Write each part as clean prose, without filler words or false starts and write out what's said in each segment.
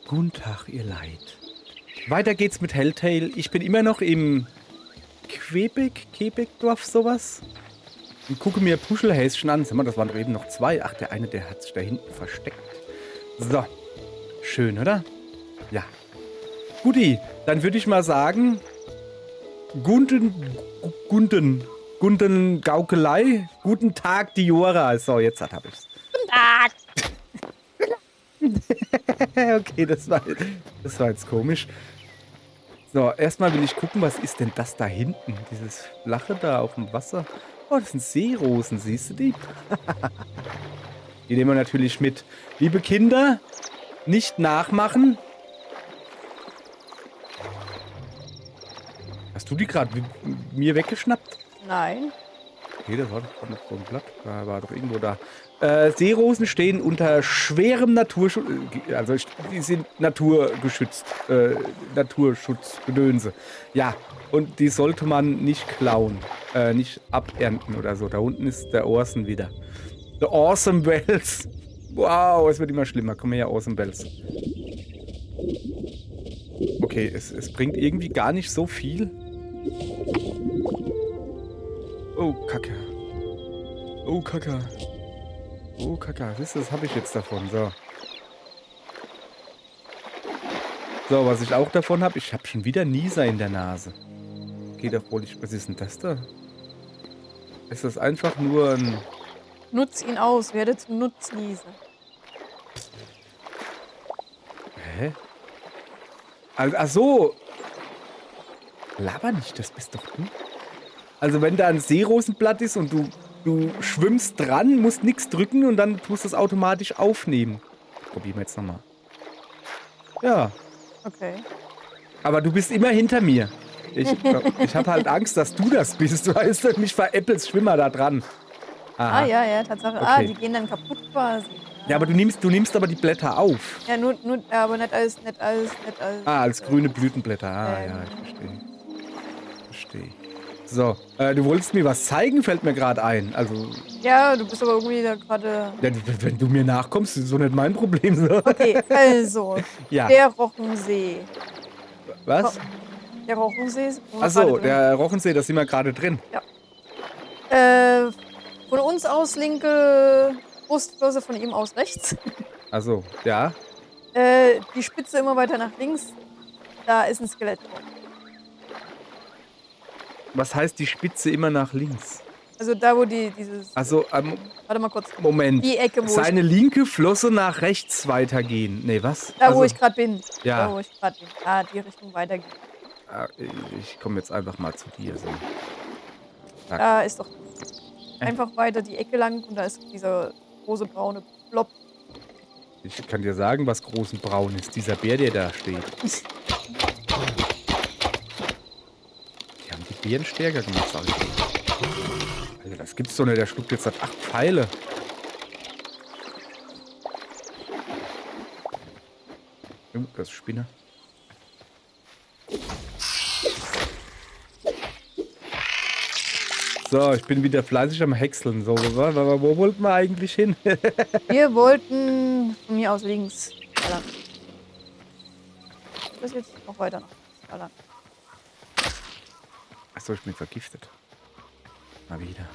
Guten Tag, ihr Leid. Weiter geht's mit Helltale. Ich bin immer noch im Quebec-Dorf, sowas. Und gucke mir Puschelhäschen an. Sag mal, das waren doch eben noch zwei. Ach, der eine, der hat sich da hinten versteckt. So. Schön, oder? Ja. Guti, dann würde ich mal sagen, Gunden Gaukelei. Guten Tag, Diora. So, jetzt habe ich's. Guten Tag. Okay, das war jetzt komisch. So, erstmal will ich gucken, was ist denn das da hinten? Dieses Flache da auf dem Wasser. Oh, das sind Seerosen, siehst du die? Die nehmen wir natürlich mit. Liebe Kinder, nicht nachmachen. Hast du die gerade mir weggeschnappt? Nein. Okay, das war doch noch so ein Blatt. War doch irgendwo da. Seerosen stehen unter schwerem Naturschutz. Also, die sind naturgeschützt. Naturschutzgedönse. Ja, und die sollte man nicht klauen. Nicht abernten oder so. Da unten ist der Orson wieder. The Awesome Wells. Wow, es wird immer schlimmer. Komm her, Awesome Wells. Okay, es bringt irgendwie gar nicht so viel. Oh, Kacke. Oh, Kacke. Oh, Kacke. Wisst ihr, das habe ich jetzt davon. So. So, was ich auch davon habe, ich habe schon wieder Nieser in der Nase. Okay, da wohl ich. Was ist denn das da? Ist das einfach nur ein. Nutz ihn aus, werde zum Nutznießer. Hä? Ach so. Laber nicht, das bist doch du. Also, wenn da ein Seerosenblatt ist und du schwimmst dran, musst nichts drücken und dann tust du es automatisch aufnehmen. Probieren wir jetzt nochmal. Ja. Okay. Aber du bist immer hinter mir. Ich habe halt Angst, dass du das bist. Weißt du, mich veräppelst Schwimmer da dran. Aha. Ah, ja, Tatsache. Okay. Ah, die gehen dann kaputt quasi. Ja, aber du nimmst aber die Blätter auf. Ja, aber nicht als. Als grüne Blütenblätter. Ja, ich verstehe. So, du wolltest mir was zeigen, fällt mir gerade ein. Also. Ja, du bist aber irgendwie da gerade. Ja, wenn du mir nachkommst, ist so nicht mein Problem. So. Okay, also. Ja. Der Rochensee. Was? Der Rochensee ist. Achso, der Rochensee, da sind wir gerade drin. Ja. Von uns aus linke Brustflosse, von ihm aus rechts. Achso, ja. Die Spitze immer weiter nach links. Da ist ein Skelett drauf. Was heißt die Spitze immer nach links? Also da, wo dieses... Also, warte mal kurz. Moment. Die Ecke, wo Seine linke Flosse nach rechts weitergehen. Nee, was? Da, wo ich gerade bin. Ja. Da, wo ich gerade bin. Ah, die Richtung weitergehen. Ich komme jetzt einfach mal zu dir. So. Da ist doch... Einfach weiter die Ecke lang und da ist dieser große braune Blob. Ich kann dir sagen, was groß und braun ist. Dieser Bär, der da steht. Die haben die Bären stärker gemacht, sag ich dir. Alter, das gibt's doch nicht. Der schluckt jetzt 8 Pfeile. Das ist Spinne. So, ich bin wieder fleißig am Häckseln. So, wo wollten wir eigentlich hin? Wir wollten von mir aus links. Da lang. Das ist jetzt noch weiter nach links. Da lang. Achso, ich bin vergiftet. Mal wieder.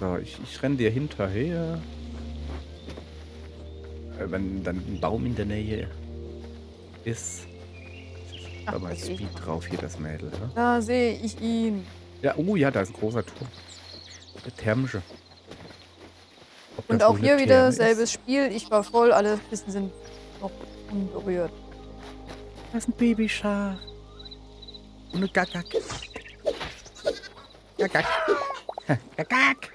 So, ich renne dir hinterher. Wenn dann ein Baum in der Nähe ist. Da mal Speed drauf, hier das Mädel. Ne? Da sehe ich ihn. Ja, oh ja, da ist ein großer Turm. Der thermische. Und auch hier wieder selbes Spiel. Ich war voll, alle Kisten sind noch unberührt. Das ist ein Babyschaf. Und eine Gagak. Gagak. Gagak.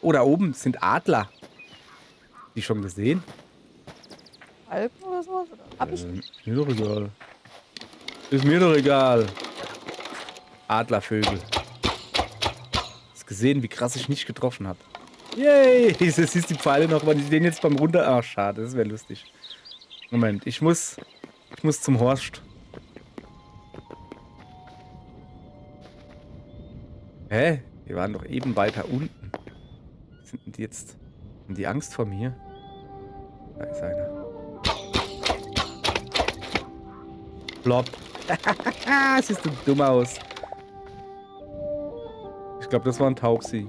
Oh, da oben sind Adler. Die schon gesehen? Falken oder sowas? Oder? Hab ich? Ist mir doch egal. Ist mir doch egal. Adlervögel. Hast gesehen, wie krass ich nicht getroffen habe. Yay! Jetzt siehst die Pfeile noch, aber die stehen jetzt beim Runter. Ach, schade, das wäre lustig. Moment, ich muss zum Horst. Hä? Wir waren doch eben weiter unten. Sind die jetzt... Haben die Angst vor mir? Da ist einer. Plop. Siehst du dumm aus. Ich glaube, das war ein Taubsi.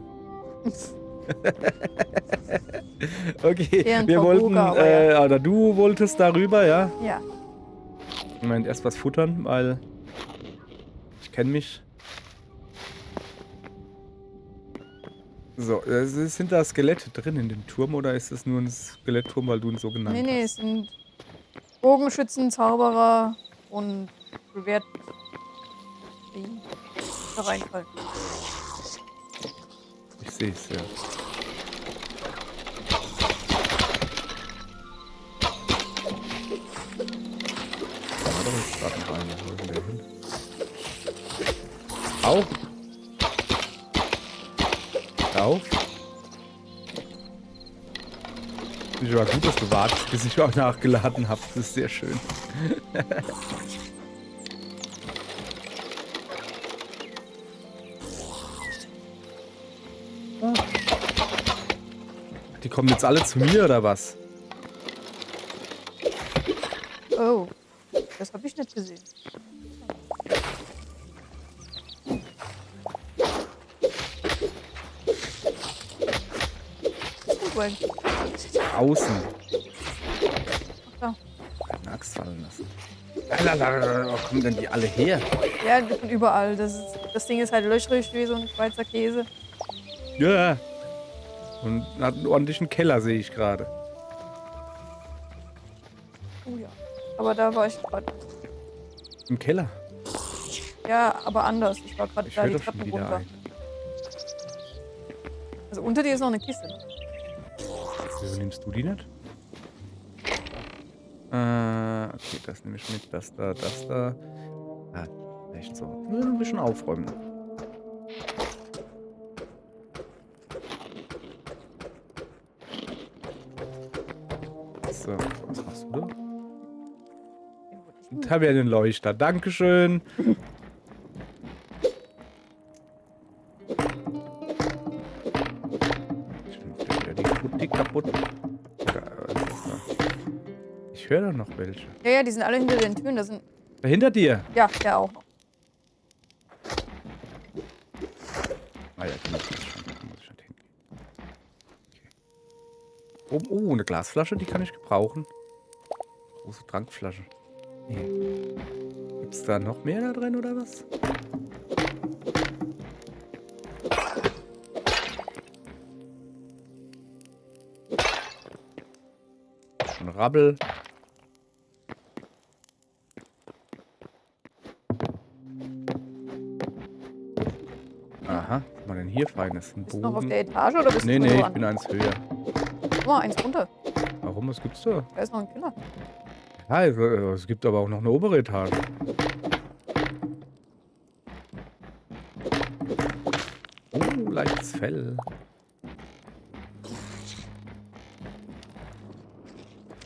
Okay, Eher ein wir wollten, Tauboga, aber ja. oder du wolltest darüber, ja? Ja. Moment, erst was futtern, weil ich kenne mich. So, sind da Skelette drin in dem Turm oder ist das nur ein Skelettturm, weil du ihn so genannt Nee, hast? es sind Bogenschützen, Zauberer und Schwert. Die da reinfallen. Ich sehe es, ja. Da war doch jetzt gerade noch einer. Wo ist denn der hin? Auf! Auf! Ich war gut, dass du wartest, bis ich auch nachgeladen habe. Das ist sehr schön. Die kommen jetzt alle zu mir, oder was? Oh, das habe ich nicht gesehen. Außen. Ach da. Eine Axt fallen lassen. Wo kommen denn die alle her? Ja, die sind überall. Das Ding ist halt löchrig wie so ein Schweizer Käse. Ja. Und hat einen ordentlichen Keller, sehe ich gerade. Oh ja. Aber da war ich gerade. Im Keller? Ja, aber anders. Ich war gerade Ich da höre die doch schon Treppen wieder runter. ein. Also unter dir ist noch eine Kiste. Wieso nimmst du die nicht? Okay, das nehme ich mit. Das da, das da. Ah, echt so. Nur ein bisschen aufräumen. So, was machst du da? Tavernenleuchter. Dankeschön. Die Putti kaputt. Ich höre doch noch welche. Ja, ja, die sind alle hinter den Türen. Da sind. Da hinter dir. Ja, der auch noch. Ah ja, die muss ich schon. Die muss ich schon hingehen. Okay. Oh, eine Glasflasche, die kann ich gebrauchen. Große Trankflasche. Nee. Gibt's da noch mehr da drin oder was? Schon Rabbel. Aha, was war denn hier Feines? Ein Bist du noch auf Bogen. der Etage oder bist Nee, du nee, ich dran? bin eins höher. Guck mal, eins runter. Warum? Was gibt's da? Da ist noch ein Killer. Ja, es gibt aber auch noch eine obere Etage. Oh, leichtes Fell.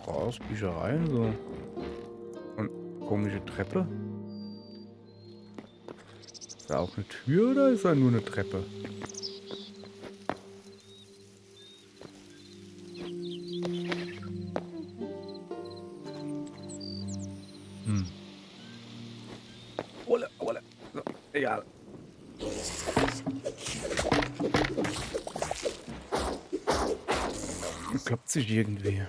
Raus, Büchereien, so. Und komische Treppe. Ist da auch eine Tür oder ist da nur eine Treppe? Ole, ole. So, egal. Kloppt sich irgendwie.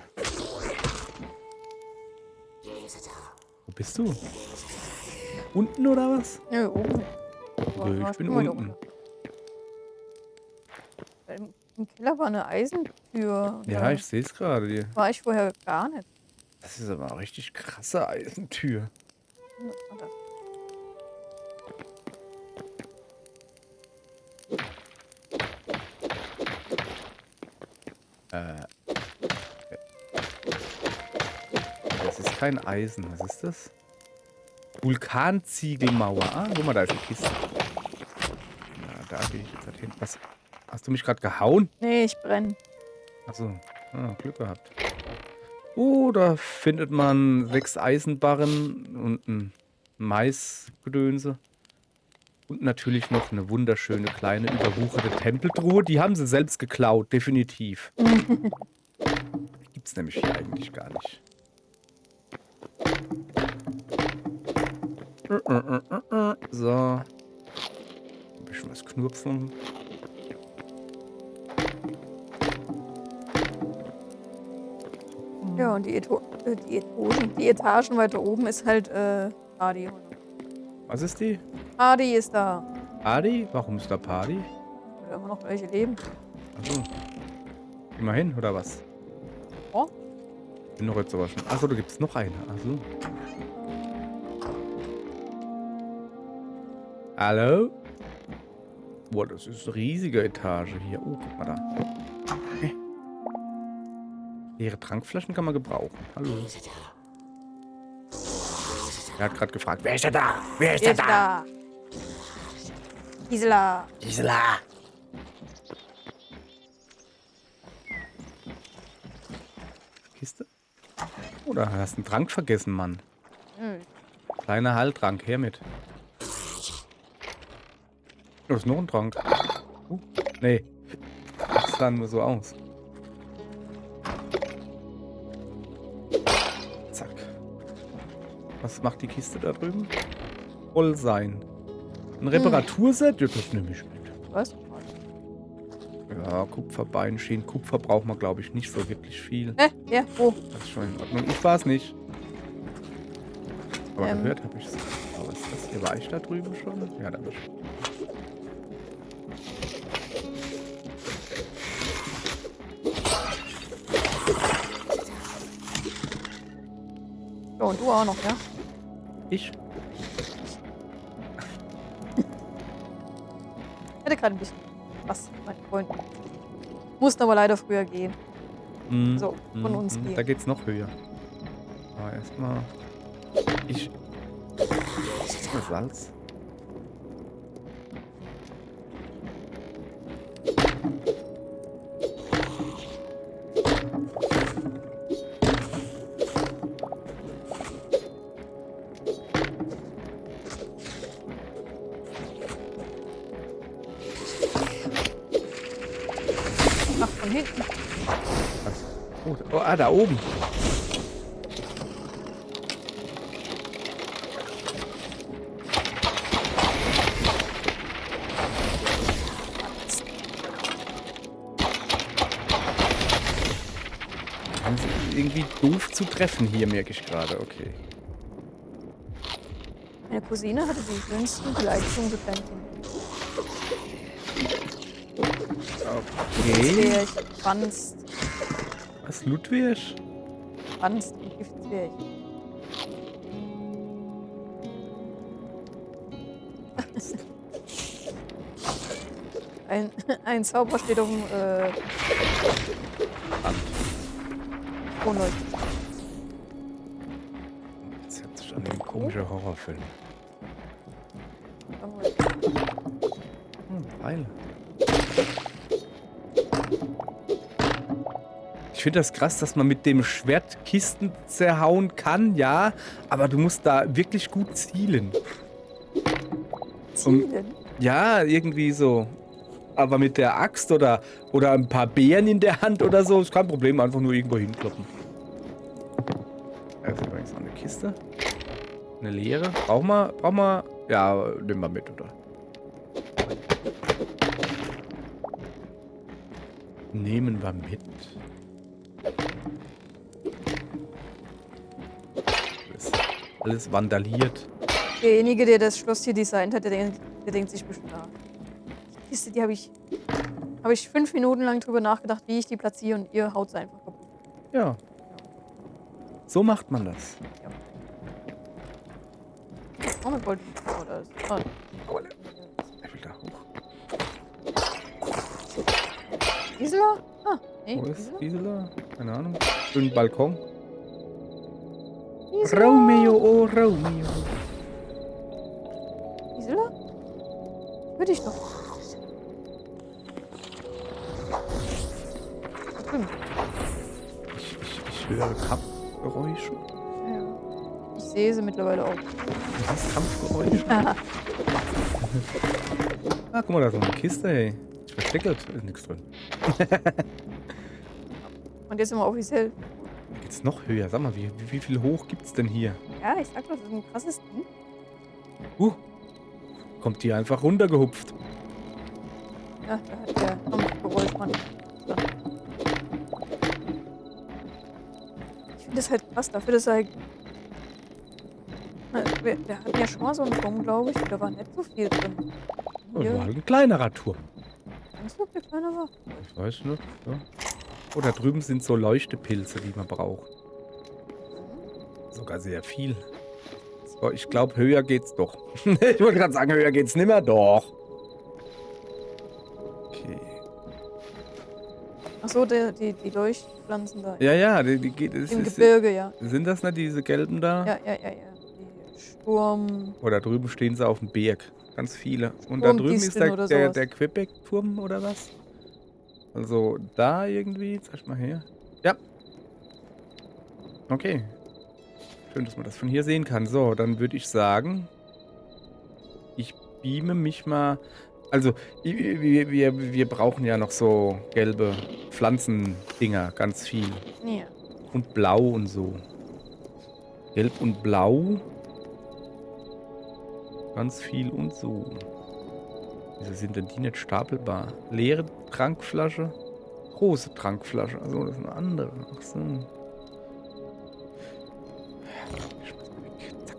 Wo bist du? Unten oder was? Nö, oben. Nö, ich bin unten. Im Keller war eine Eisentür. Ja, ich sehe es gerade. Hier. War ich vorher gar nicht. Das ist aber eine richtig krasse Eisentür. Was war das? Das ist kein Eisen. Was ist das? Vulkanziegelmauer. Ah, guck mal, da ist eine Kiste. Ja, da gehe ich jetzt hin. Was? Hast du mich gerade gehauen? Nee, ich brenne. Achso, Glück gehabt. Oh, da findet man 6 Eisenbarren und ein Maisgedönse. Und natürlich noch eine wunderschöne kleine überwucherte Tempeltruhe. Die haben sie selbst geklaut, definitiv. Die gibt's nämlich hier eigentlich gar nicht. So. Ein bisschen was knurpfen. Ja, und die Etagen weiter oben ist halt Party. Was ist die? Party ist da. Party? Warum ist da Party? Weil immer noch welche leben. Achso. Geh mal hin, oder was? Oh. Ich bin doch jetzt aber schon. Achso, da gibt's noch eine. Achso. Hallo? Boah, das ist eine riesige Etage hier. Oh, guck mal da. Leere Trankflaschen kann man gebrauchen. Hallo. Er hat gerade gefragt, wer ist denn da? Wer ist denn da? Gisela. Gisela. Kiste? Oder hast du einen Trank vergessen, Mann? Kleiner Heiltrank, her mit. Das ist noch ein Trank. Nee. Das sah nur so aus. Zack. Was macht die Kiste da drüben? Voll sein. Ein Reparaturset? Ja, das nehme ich mit. Was? Ja, Kupferbeinschienen. Kupfer braucht man, glaube ich, nicht so wirklich viel. Ja, wo? Das ist schon in Ordnung. Ich war es nicht. Aber gehört habe ich es. Aber ist das hier? War ich da drüben schon? Ja, da war ich. Ja, und du auch noch, ja? Ich? Ich hätte gerade ein bisschen was mit meinen Freunden. Mussten aber leider früher gehen. So, von uns gehen. Da geht's noch höher. Aber erstmal. Ich. Salz. Ach, von hinten. Oh, da oben. Irgendwie doof zu treffen hier, merke ich gerade. Okay. Meine Cousine hatte die schönsten Beleidigungen für Kleinkinder. Okay. Franz, Was, Ludwig? Franz, und Giftzwerg. Ein Zauber steht auf dem Kronleuchter. Das hört sich an wie ein komischer Horrorfilm. Pfeile. Ich finde das krass, dass man mit dem Schwert Kisten zerhauen kann, ja, aber du musst da wirklich gut zielen. Zielen? Ja, irgendwie so. Aber mit der Axt oder ein paar Beeren in der Hand oder so, ist kein Problem, einfach nur irgendwo hinkloppen. Das ist übrigens noch eine Kiste. Eine leere. Brauchen wir? Ja, nehmen wir mit, oder? Nehmen wir mit. Alles vandaliert. Derjenige, der das Schloss hier designt hat, der denkt sich bestimmt, die Kiste, die habe ich 5 Minuten lang drüber nachgedacht, wie ich die platziere und ihr haut sie einfach kaputt. Ja. So macht man das. Ja. Oh, mit Gold. Oh, da ist. Oh. Ich will da hoch. Gisela? Ah, nee. Wo ist Gisela? Keine Ahnung. Schönen Balkon. Gisela? Romeo, oh Romeo. Gisela? Hör dich doch. Da drüben. Ich höre Kampfgeräusche. Ja. Ich sehe sie mittlerweile auch. Du siehst Kampfgeräusche? Ah, guck mal, da ist noch eine Kiste, ey. Ist versteckelt. Ist nichts drin. Und jetzt sind wir offiziell. Geht's noch höher? Sag mal, wie viel hoch gibt's denn hier? Ja, ich sag doch, das ist ein krasses Ding. Kommt die einfach runtergehupft. Ja, da hat der Kampfgeräusch man. Ich finde das halt krass, dafür, dass er halt. Wir hatten ja schon mal so einen Turm, glaube ich, da war nicht so viel drin. Das Hier, war halt ein kleinerer Turm. ganz so, der kleiner war. Ich weiß nicht. Ja. Oh, da drüben sind so Leuchtepilze, die man braucht. Sogar sehr viel. So, ich glaube, höher geht's doch. Ich wollte gerade sagen, höher geht's nimmer. Doch. Okay. Achso, die Leuchtpflanzen da. Ja, die geht. Im Gebirge, ja. Sind das nicht diese gelben da? Ja. Die Sturm. Oh, da drüben stehen sie auf dem Berg. Ganz viele. Und da drüben ist Sturmdisteln oder der sowas. Quebec-Turm oder was? Also da irgendwie. Zeig mal her. Ja. Okay. Schön, dass man das von hier sehen kann. So, dann würde ich sagen, ich beame mich mal. Also, wir brauchen ja noch so gelbe Pflanzendinger, ganz viel. Ja. Und blau und so. Gelb und blau. Ganz viel und so. Wieso sind denn die nicht stapelbar? Leere Trankflasche, große Trankflasche. Also, das ist eine andere. Ach so. Zack.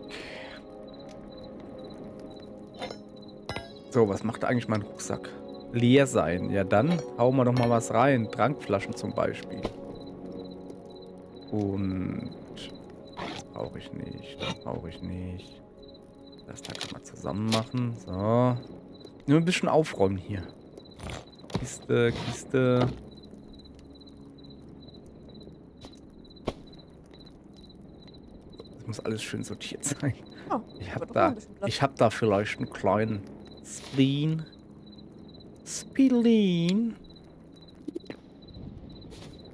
So, was macht eigentlich mein Rucksack? Leer sein. Ja, dann hauen wir doch mal was rein. Trankflaschen zum Beispiel. Und das brauche ich nicht. Das brauche ich nicht. Das da kann man zusammen machen. So. Nur ein bisschen aufräumen hier. Kiste. Das muss alles schön sortiert sein. Oh, Ich hab da vielleicht einen kleinen Spleen.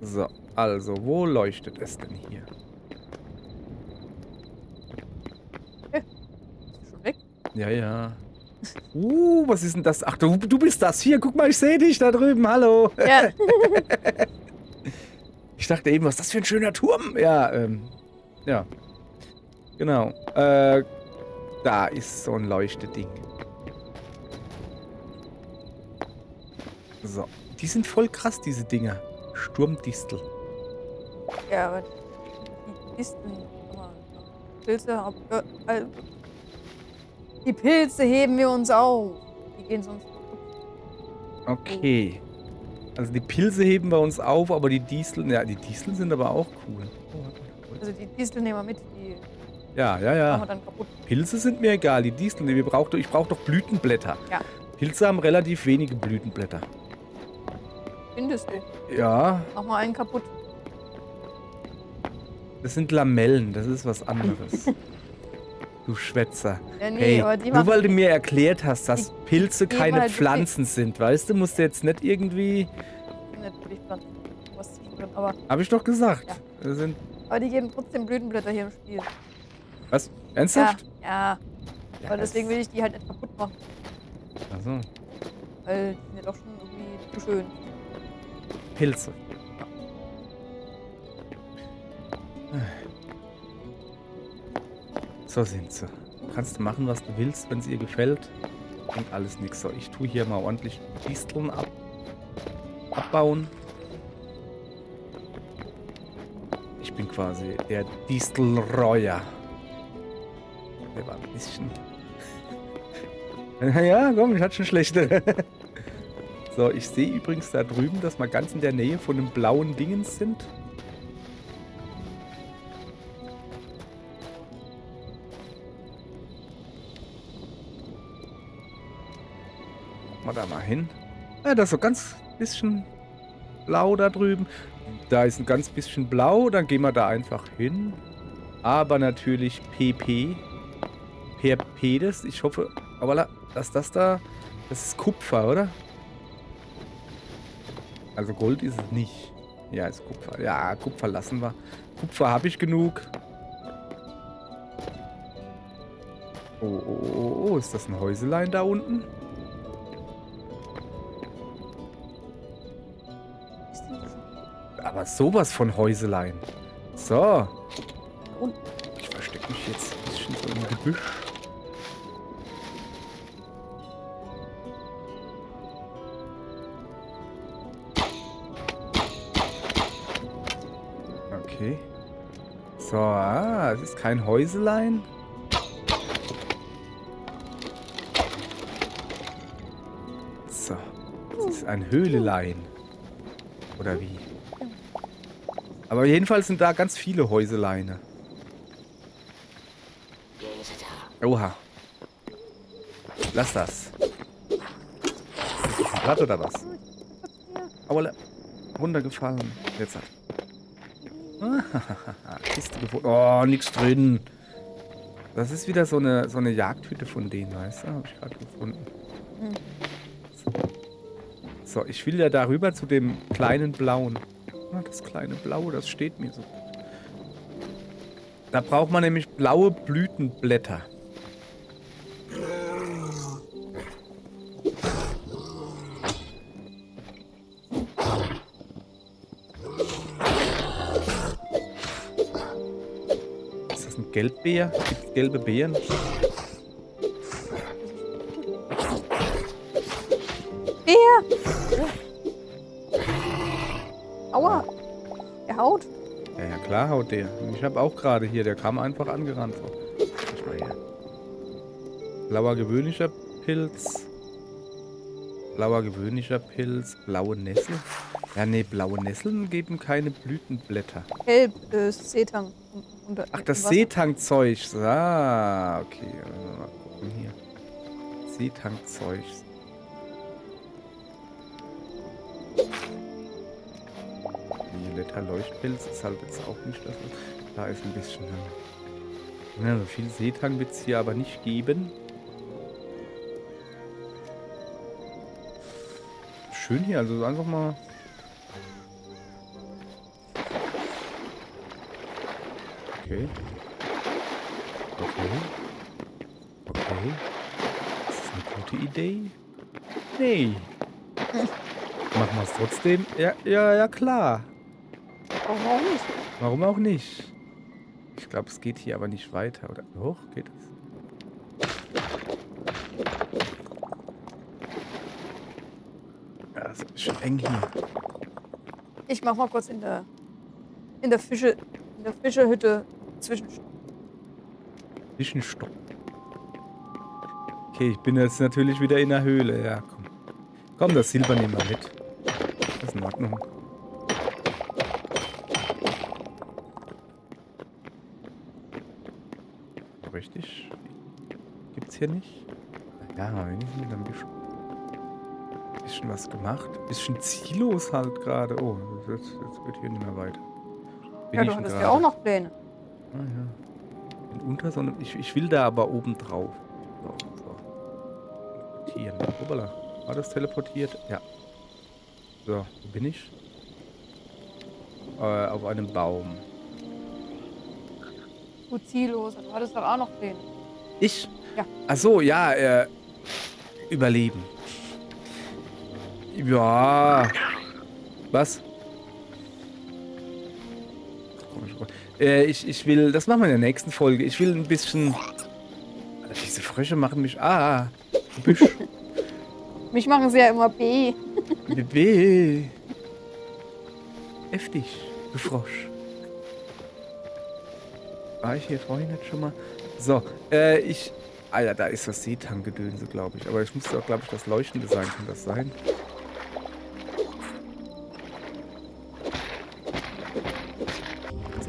So, also, wo leuchtet es denn hier? Ist schon weg? Ja. Was ist denn das? Ach, du bist das. Hier, guck mal, ich sehe dich da drüben. Hallo. Ja. Ich dachte eben, was ist das für ein schöner Turm? Ja, ja. Genau. Da ist so ein Leuchteding. So. Die sind voll krass, diese Dinger. Sturmdistel. Ja, aber die Disteln, die Pilze heben wir uns auf. Die gehen sonst kaputt. Okay. Also die Pilze heben wir uns auf, aber die Disteln, ja, die Disteln sind aber auch cool. Also die Disteln nehmen wir mit, die Ja. machen wir dann kaputt. Pilze sind mir egal, die Disteln, ich brauche doch Blütenblätter. Ja. Pilze haben relativ wenige Blütenblätter. Findest du? Ja, Mach mal einen kaputt. das sind Lamellen, das ist was anderes. Du Schwätzer. Ja, nee, Hey, aber die nur weil machen du mir erklärt hast, dass Pilze geben keine halt Pflanzen sind, weißt du, musst du jetzt nicht irgendwie... natürlich Pflanzen. Was zwischendrin, aber Hab ich doch gesagt. Ja. Das sind... die geben trotzdem Blütenblätter hier im Spiel. Was? Ernsthaft? Ja. Ja, Aber deswegen will ich die halt nicht kaputt machen. Also, Weil die sind ja doch schon irgendwie zu schön. Pilze. So sind sie. Kannst du machen, was du willst, wenn es ihr gefällt. Und alles nix. So, ich tue hier mal ordentlich Disteln abbauen. Ich bin quasi der Distelreuer. Der war ein bisschen... Ja, komm, ich hatte schon schlechte. So, ich sehe übrigens da drüben, dass wir ganz in der Nähe von einem blauen Dingens sind. Gucken wir da mal hin. Ja, das ist so ganz bisschen blau da drüben. Da ist ein ganz bisschen blau, dann gehen wir da einfach hin. Aber natürlich PP. Perpedes. Ich hoffe, aber dass das da, das ist Kupfer, oder? Also Gold ist es nicht. Ja, ist Kupfer. Ja, Kupfer lassen wir. Kupfer habe ich genug. Oh, ist das ein Häuselein da unten? Aber sowas von Häuselein. So. Und? Ich verstecke mich jetzt ein bisschen so im Gebüsch. Okay. So, es ist kein Häuselein. So. Es ist ein Höhlelein. Oder wie? Aber jedenfalls sind da ganz viele Häuseleine. Oha. Lass das. Ist das ein Blatt oder was? Aua, runtergefallen. Jetzt hat. Kiste gefunden. Oh, nichts drin. Das ist wieder so eine Jagdhütte von denen, weißt du? Habe ich gerade gefunden. So, ich will ja darüber zu dem kleinen Blauen. Ah, das kleine Blaue, das steht mir so. Da braucht man nämlich blaue Blütenblätter. Ist das ein Gelbbeer? Gibt es gelbe Beeren? Aua! Der haut. Ja, klar haut der. Ich habe auch gerade hier, der kam einfach angerannt. So. Schau mal her. Blauer gewöhnlicher Pilz. Blauer gewöhnlicher Pilz. Blaue Nessel. Ja, nee, blaue Nesseln geben keine Blütenblätter. Gelb, Seetang. Ach, das Seetangzeug. Ah, okay. Mal gucken hier. Seetangzeug. Violetter Leuchtpilz ist halt jetzt auch nicht das. Da ist ein bisschen. Ja, so viel Seetang wird es hier aber nicht geben. Schön hier, also einfach mal. Okay. Okay. Okay. Ist das eine gute Idee? Nee. Machen wir es trotzdem? Ja, klar. Warum auch nicht? Warum auch nicht? Ich glaube, es geht hier aber nicht weiter, oder? Hoch geht es? Ja, das ist schon eng hier. Ich mach mal kurz in der Fischerhütte Zwischenstopp. Zwischenstopp. Okay, ich bin jetzt natürlich wieder in der Höhle. Ja, komm. Komm, das Silber nehmen wir mit. Das ist in Ordnung. Richtig. Gibt's hier nicht? Ja, wenigstens ein bisschen was gemacht. Bisschen ziellos halt gerade. Oh, jetzt wird hier nicht mehr weiter. Ja, du hattest ja auch noch Pläne. Ah, ja. In Untersonne. Ich will da aber oben drauf. So. Teleportieren. Hoppala. War das teleportiert? Ja. So, wo bin ich? Auf einem Baum. Du ziellos, du hattest doch auch noch Pläne. Ich? Ja. Ach so, ja, überleben. Ja. Was? Ich will, das machen wir in der nächsten Folge. Ich will ein bisschen. Diese Frösche machen mich. Büsch. Mich machen sie ja immer B. B. Heftig, du Frosch. War ich hier vorhin jetzt schon mal? So, Alter, da ist das Seetang-Gedönse, glaube ich. Aber ich musste auch, glaube ich, das Leuchtende sein. Kann das sein?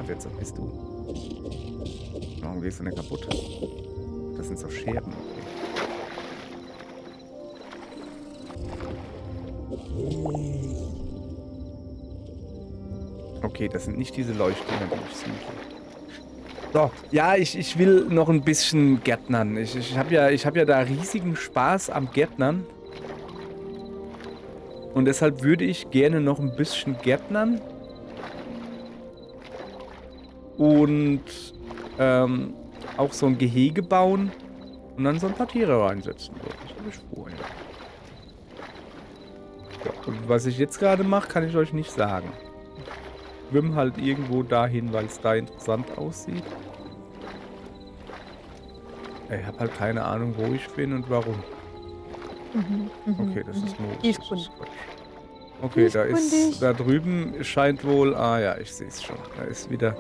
Jetzt bist du. Warum gehst du denn kaputt? Das sind so Scherben. Okay, das sind nicht diese Leuchtdinger, die ich suche. So, ja, ich will noch ein bisschen gärtnern. Ich hab ja da riesigen Spaß am Gärtnern. Und deshalb würde ich gerne noch ein bisschen gärtnern. Und auch so ein Gehege bauen und dann so ein paar Tiere reinsetzen. So, das habe ich vor, ja. Ja, und was ich jetzt gerade mache, kann ich euch nicht sagen. Ich schwimme halt irgendwo dahin, weil es da interessant aussieht. Ich habe halt keine Ahnung, wo ich bin und warum. Okay, das ist Moos. Tiefgrund. Okay, Nicht da gründig. ist, da drüben scheint wohl, ah ja, ich sehe es schon. Da ist wieder,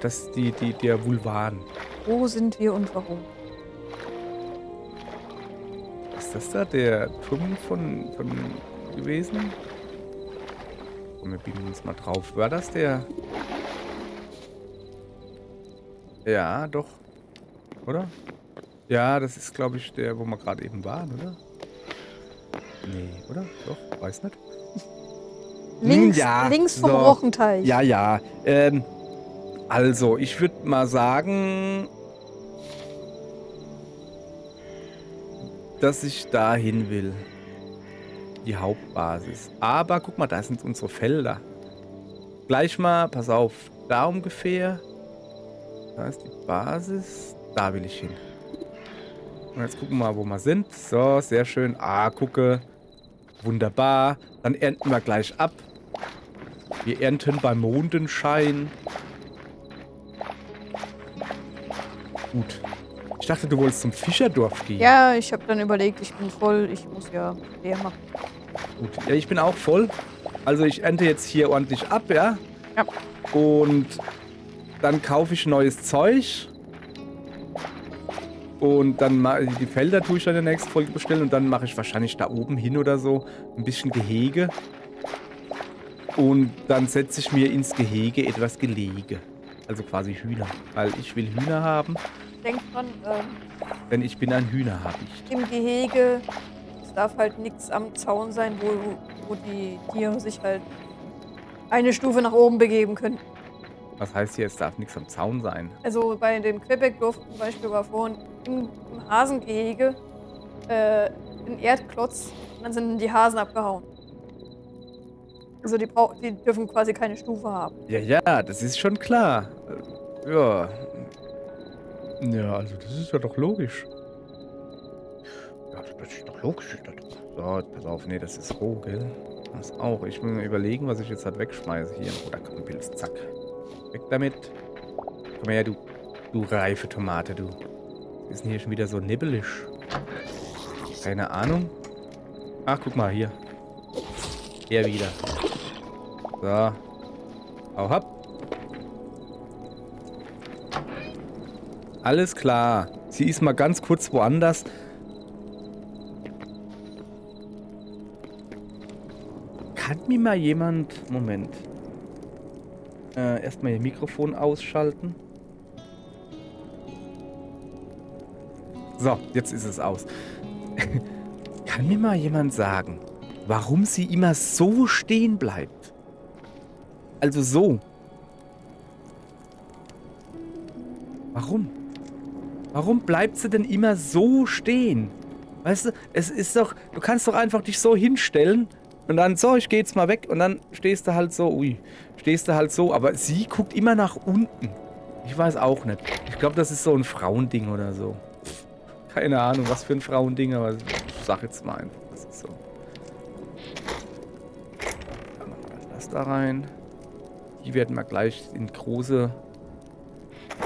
das ist der Vulvan. Wo sind wir und warum? Ist das da der Turm von gewesen? Komm, wir biegen uns mal drauf. War das der? Ja, doch. Oder? Ja, das ist, glaube ich, der, wo wir gerade eben waren, oder? Nee, oder? Doch, weiß nicht. Links vom so. Rochenteich. Ja, ja. Also, ich würde mal sagen, dass ich dahin will. Die Hauptbasis. Aber guck mal, da sind unsere Felder. Gleich mal, pass auf, da ungefähr. Da ist die Basis. Da will ich hin. Und jetzt gucken wir mal, wo wir sind. So, sehr schön. Ah, gucke. Wunderbar. Dann ernten wir gleich ab. Wir ernten beim Mondenschein. Gut. Ich dachte, du wolltest zum Fischerdorf gehen. Ja, ich habe dann überlegt, ich bin voll, ich muss ja leer machen. Gut. Ja, ich bin auch voll. Also ich ernte jetzt hier ordentlich ab, ja? Ja. Und dann kaufe ich neues Zeug. Und dann die Felder tue ich dann in der nächsten Folge bestellen. Und dann mache ich wahrscheinlich da oben hin oder so ein bisschen Gehege. Und dann setze ich mir ins Gehege etwas Gelege. Also quasi Hühner. Weil ich will Hühner haben. Denk dran, Denn ich bin ein Hühnerhabicht. im Gehege, es darf halt nichts am Zaun sein, wo die Tiere sich halt eine Stufe nach oben begeben können. Was heißt hier, es darf nichts am Zaun sein? Also bei dem Quebec-Dorf zum Beispiel war vorhin im Hasengehege ein Erdklotz und dann sind die Hasen abgehauen. Also die dürfen quasi keine Stufe haben. Ja, ja, das ist schon klar. Ja. Ja, also das ist ja doch logisch. Ja, das ist doch logisch. So, pass auf, nee, das ist roh, gell? Das auch. Ich muss mir überlegen, was ich jetzt halt wegschmeiße hier. Oh, da kommt ein Pilz, zack. Weg damit. Komm her, du reife Tomate, du. Was ist denn hier schon wieder so nibbelig? Keine Ahnung. Ach, guck mal, hier. Er wieder. So. Hau ab. Alles klar. Sie ist mal ganz kurz woanders. Kann mir mal jemand... Moment. Erstmal ihr Mikrofon ausschalten. So, jetzt ist es aus. Kann mir mal jemand sagen, warum sie immer so stehen bleibt? Also so. Warum? Warum bleibt sie denn immer so stehen? Weißt du, es ist doch, du kannst doch einfach dich so hinstellen und dann, so, ich geh jetzt mal weg und dann stehst du halt so, aber sie guckt immer nach unten. Ich weiß auch nicht. Ich glaube, das ist so ein Frauending oder so. Keine Ahnung, was für ein Frauending, aber ich sag jetzt mal einfach, das ist so. Dann machen wir das da rein. Die werden wir gleich in große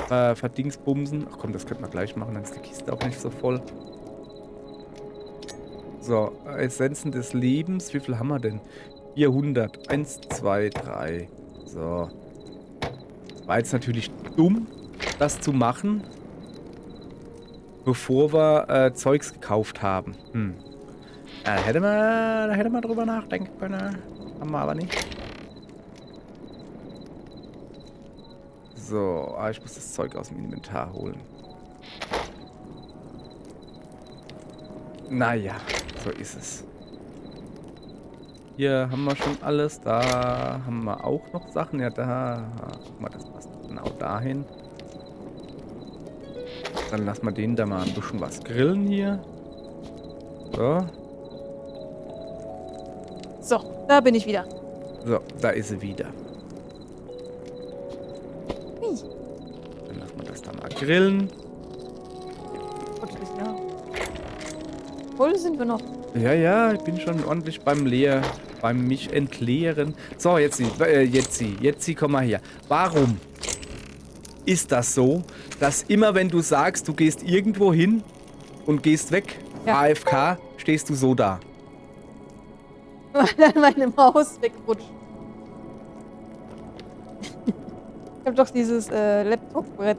Verdingsbumsen. Ach komm, das könnte man gleich machen, dann ist die Kiste auch nicht so voll. So, Essenzen des Lebens. Wie viel haben wir denn? 400. 1, 2, 3. So. War jetzt natürlich dumm, das zu machen, bevor wir Zeugs gekauft haben. Da hätte man drüber nachdenken können. Haben wir aber nicht. So, ich muss das Zeug aus dem Inventar holen. Naja, so ist es. Hier haben wir schon alles. Da haben wir auch noch Sachen. Ja, da. Guck mal, das passt genau dahin. Dann lassen wir den da mal ein bisschen was grillen hier. So. So, da bin ich wieder. So, da ist sie wieder. Hui. Dann lassen wir das da mal grillen. Gott, ja. Voll sind wir noch. Ja, ja, ich bin schon ordentlich beim mich entleeren. So, jetzt komm mal her. Warum ist das so, dass immer wenn du sagst, du gehst irgendwo hin und gehst weg, Ja. AFK, stehst du so da? weil dann meine Maus wegrutscht. Ich hab doch dieses Laptop-Brett.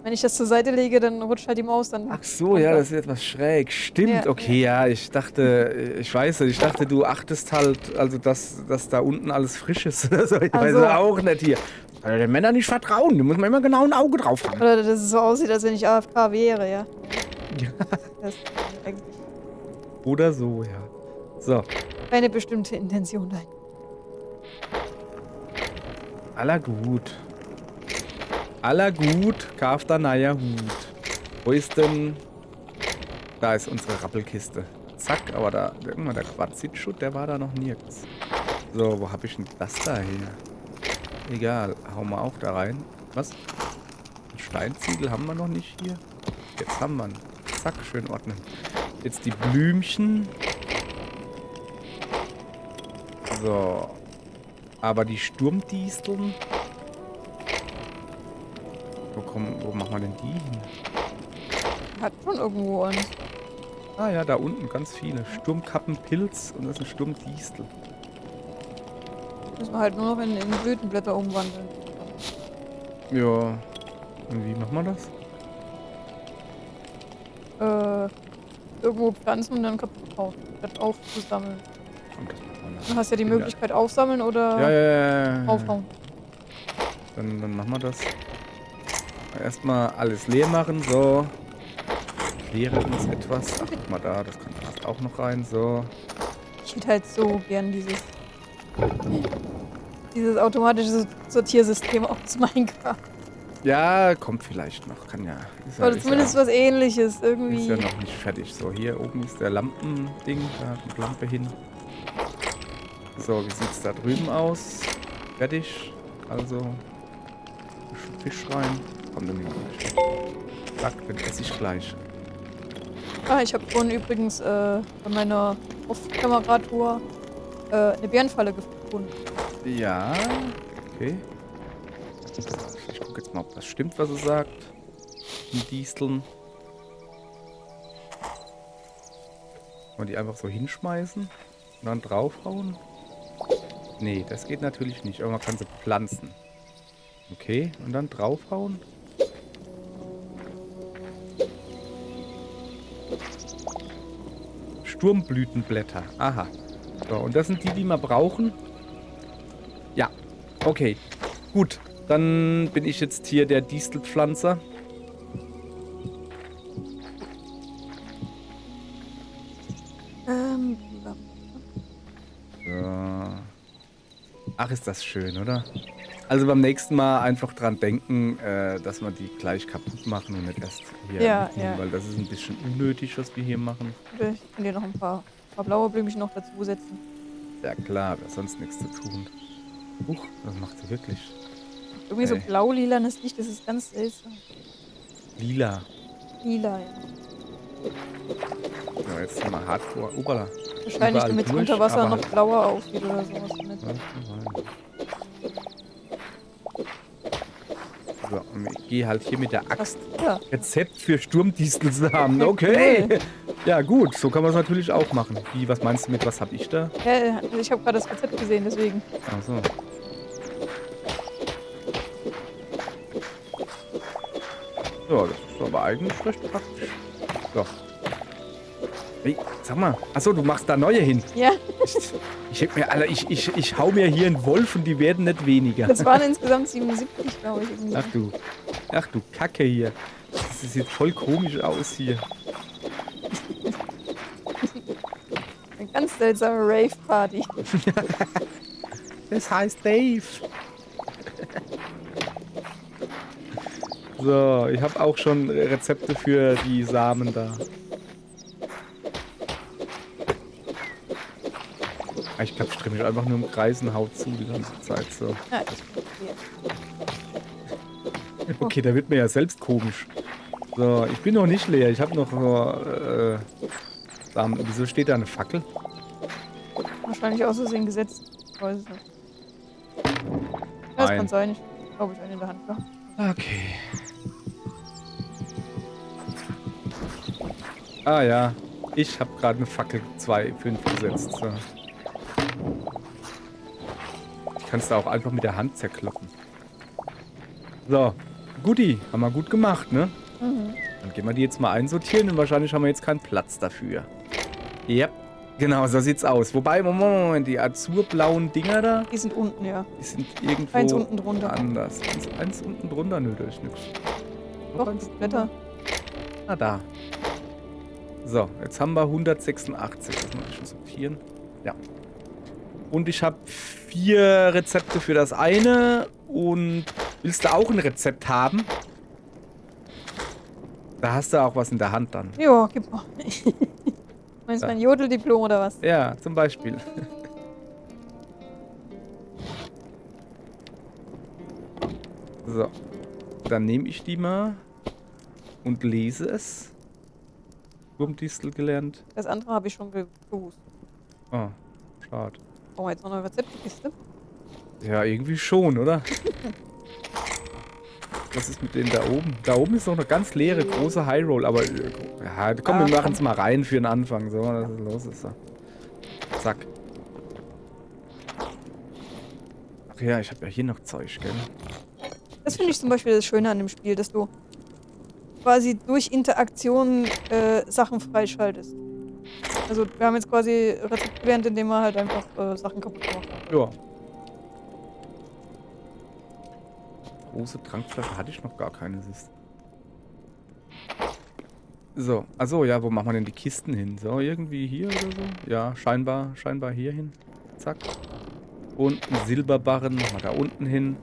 Wenn ich das zur Seite lege, dann rutscht halt die Maus dann. Ach so, ja, das ist etwas schräg. Stimmt, Ja, okay, ja, ich dachte, ich weiß nicht, ich dachte, du achtest halt, also dass da unten alles frisch ist oder so. Ich Ach weiß so. auch nicht hier. Kann den Männern nicht vertrauen, da muss man immer genau ein Auge drauf haben. Oder dass es so aussieht, als wenn ich AFK wäre, ja. Ja. Das ist eigentlich Oder so, ja. So, keine bestimmte Intention dahin. aller gut. Aller gut, kauf da neuer Hut. Wo ist denn... Da ist unsere Rappelkiste. Zack, aber da, irgendwann der Quarzitschutt, der war da noch nirgends. So, wo hab ich denn das da her? Egal, hauen wir auch da rein. Was? Ein Steinziegel haben wir noch nicht hier. Jetzt haben wir ihn. Zack, schön ordnen. Jetzt die Blümchen. So. Aber die Sturmdisteln... Wo machen wir denn die hin? Hat schon irgendwo eins. Ah ja, da unten ganz viele. Sturmkappenpilz und das ist ein Sturmdistel. Müssen wir halt nur noch in Blütenblätter umwandeln. Ja. Und wie machen wir das? Irgendwo pflanzen und dann kaputt hauen. Statt aufzusammeln. Und das machen wir Du hast ja die Möglichkeit aufsammeln oder ja. aufhauen. Dann machen wir das. Erstmal alles leer machen, so. Leere uns etwas. Ach, guck mal da, das kann fast auch noch rein, so. Ich hätte halt so gern dieses automatische Sortiersystem aus Minecraft. Ja, kommt vielleicht noch, kann ja. Oder zumindest was Ähnliches, irgendwie. Ist ja noch nicht fertig. So, hier oben ist der Lampending, da kommt Lampe hin. So, wie sieht's da drüben aus? Fertig. Also, Fisch rein. Kommt dann nicht. Zack, den esse ich gleich. Ah, ich habe vorhin übrigens bei meiner Off-Kamera-Tour eine Bärenfalle gefunden. Ja, okay. Ich gucke jetzt mal, ob das stimmt, was es sagt. Die Disteln. Und die einfach so hinschmeißen und dann draufhauen? Nee, das geht natürlich nicht, aber man kann sie pflanzen. Okay, und dann draufhauen? Sturmblütenblätter. Aha. So, und das sind die, die wir brauchen? Ja. Okay. Gut. Dann bin ich jetzt hier der Distelpflanzer. So. Ach, ist das schön, oder? Also beim nächsten Mal einfach dran denken, dass wir die gleich kaputt machen und nicht erst hier mitnehmen, weil das ist ein bisschen unnötig, was wir hier machen. Ich kann dir noch ein paar blaue Blümchen noch dazu setzen. Ja klar, wäre sonst nichts zu tun. Huch, das macht sie wirklich. Irgendwie so blau-lilanes Licht, das ist ganz seltsam. Lila. Lila, ja. Ja, jetzt sind wir hardcore. Obala. Wahrscheinlich, damit es unter Wasser noch blauer aussieht oder sowas. So, und ich gehe halt hier mit der Axt. Ja. Rezept für Sturmdistelsamen. Okay. Cool. Ja gut, so kann man es natürlich auch machen. Wie, was meinst du mit, was hab ich da? Ja, ich habe gerade das Rezept gesehen, deswegen. Ach so. Ja, das ist aber eigentlich recht praktisch. So. Hey, sag mal. Achso, du machst da neue hin. Ja, Ich hau mir hier einen Wolf und die werden nicht weniger. das waren insgesamt 77, glaube ich. Irgendwie. Ach du Kacke hier. Das sieht voll komisch aus hier. Eine ganz seltsame Rave-Party. Das heißt Dave. So, ich habe auch schon Rezepte für die Samen da. Ich glaube, ich drehe mich einfach nur im Kreis und hau zu die ganze Zeit so. Ja, das ist okay. Okay, da wird mir ja selbst komisch. So, ich bin noch nicht leer. Ich habe noch Samen. Wieso steht da eine Fackel? Wahrscheinlich aus Versehen gesetzt. Ich weiß es nicht. Ja, das kann sein. Ich glaube, ich eine in der Hand gehabt. Okay. Ah ja, ich habe gerade eine Fackel 2,5 gesetzt. So. Kannst du auch einfach mit der Hand zerkloppen. So, Guti, haben wir gut gemacht, ne? Mhm. Dann gehen wir die jetzt mal einsortieren und wahrscheinlich haben wir jetzt keinen Platz dafür. Yep, genau, so sieht's aus. Wobei, Moment, die azurblauen Dinger da, Die sind unten, ja. die sind irgendwo Eins unten drunter. anders. Eins unten drunter, nö, da ist nix. Noch Doch, eins das Wetter. Ah, da. So, jetzt haben wir 186. Das muss ich schon sortieren. Ja. Und ich habe 4 Rezepte für das eine. Und willst du auch ein Rezept haben? Da hast du auch was in der Hand dann. Ja, gib mal. Meinst du Ja. mein Jodeldiplom oder was? Ja, zum Beispiel. So. Dann nehme ich die mal und lese es. Wurmdistel gelernt. Das andere habe ich schon gewusst. Oh, schade. Brauchen wir jetzt noch eine Rezeptkiste? Ja, irgendwie schon, oder? Was ist mit denen da oben? Da oben ist noch eine ganz leere, große High Roll, aber ja, komm, Ah, wir machen komm. es mal rein für den Anfang, so, dass es los ist. So. Zack. Ach ja, ich habe ja hier noch Zeug, gell? Das finde ich zum Beispiel das Schöne an dem Spiel, dass du quasi durch Interaktion Sachen freischaltest. Also wir haben jetzt quasi Rezept gelernt, indem wir halt einfach Sachen kaputt gemacht haben. Ja. Große Trankflasche hatte ich noch gar keine, siehst du. So, also ja, wo machen wir denn die Kisten hin? So, irgendwie hier oder so? Ja, scheinbar hier hin. Zack. Und einen Silberbarren machen wir da unten hin.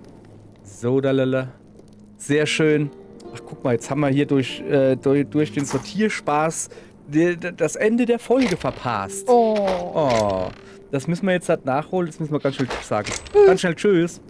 So, dalala. Sehr schön. Ach, guck mal, jetzt haben wir hier durch den Sortierspaß das Ende der Folge verpasst. Oh. Oh, das müssen wir jetzt halt nachholen. Das müssen wir ganz schnell sagen. Ganz schnell tschüss.